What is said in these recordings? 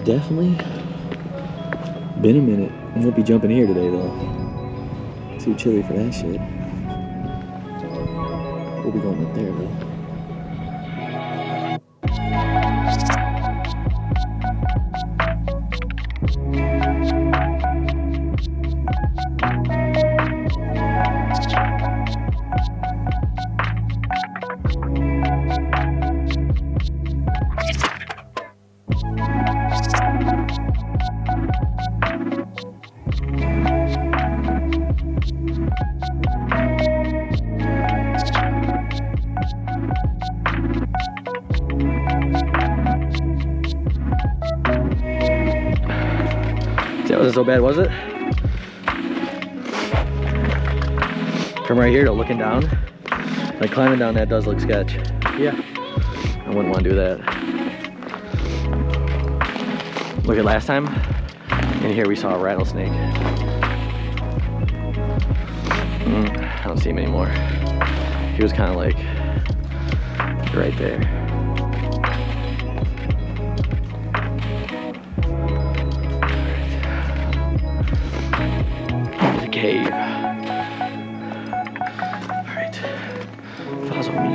definitely been a minute. I won't be jumping here today though. Too chilly for that shit. We'll be going up there though. That wasn't so bad, was it? From right here to looking down, like climbing down that does look sketch. Yeah. I wouldn't want to do that. Look at last time, in here we saw a rattlesnake. I don't see him anymore. He was kind of like right there. Cave. Alright. Follow me.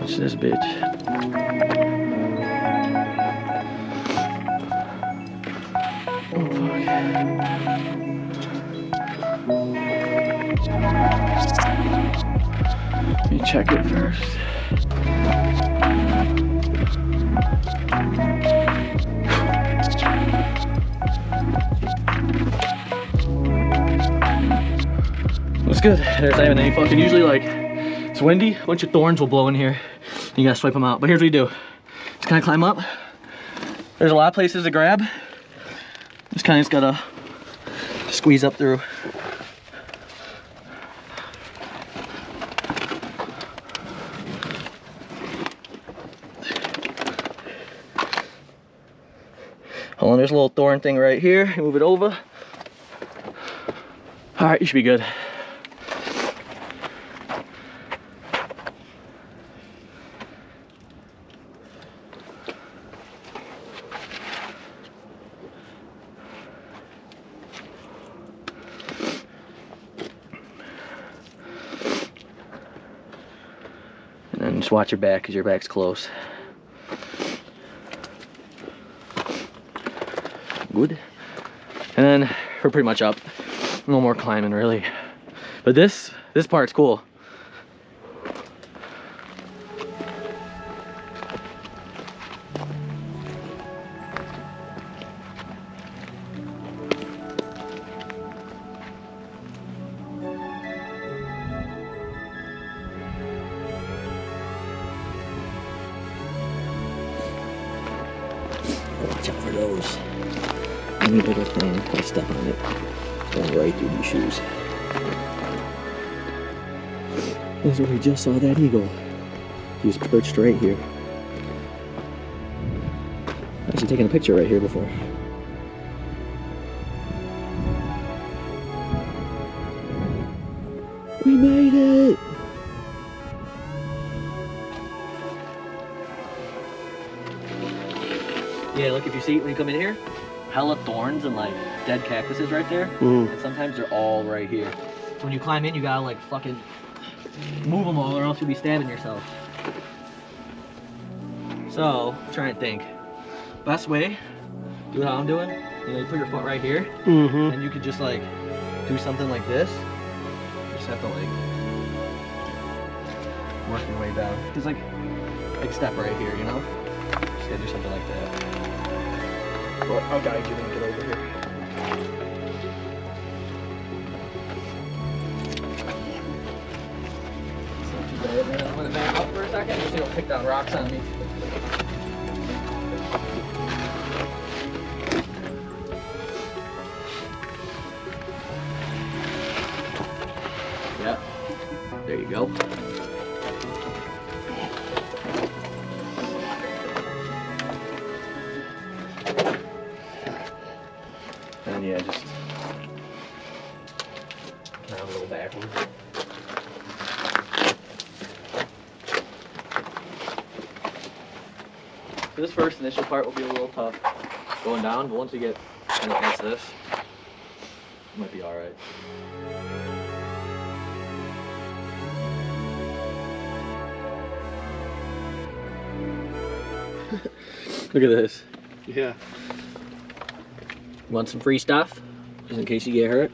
Watch this bitch. Oh fuck. Let me check it first. It's good. There's not even any fucking, usually like, it's windy, a bunch of thorns will blow in here. You gotta swipe them out. But here's what you do. Just kind of climb up. There's a lot of places to grab. Just kind of gotta squeeze up through. Hold on, there's a little thorn thing right here. You move it over. All right, you should be good. And then just watch your back because your back's close. Good. And then we're pretty much up. No more climbing really. But this part's cool. Watch out for those. Any little thing, if I step on it, going right through these shoes. This is where we just saw that eagle. He was perched right here. Actually taking a picture right here before. We made it! Yeah, look, if you see, when you come in here, hella thorns and like dead cactuses right there. And sometimes they're all right here. So when you climb in, you gotta like fucking move them all or else you'll be stabbing yourself. So, try and think. Best way, do what I'm doing. You know, you put your foot right here, and you could just like do something like this. You just have to like work your way down. Just like step right here, you know? Just gotta do something like that. Well, I'll guide you when you get over here. It's not too bad, man. I'm gonna back up for a second so you don't pick down rocks on me. Yeah, there you go. And yeah, just now a little backwards. This first initial part will be a little tough going down, but once you get kind of past this, it might be all right. Look at this. Yeah. Want some free stuff? Just in case you get hurt.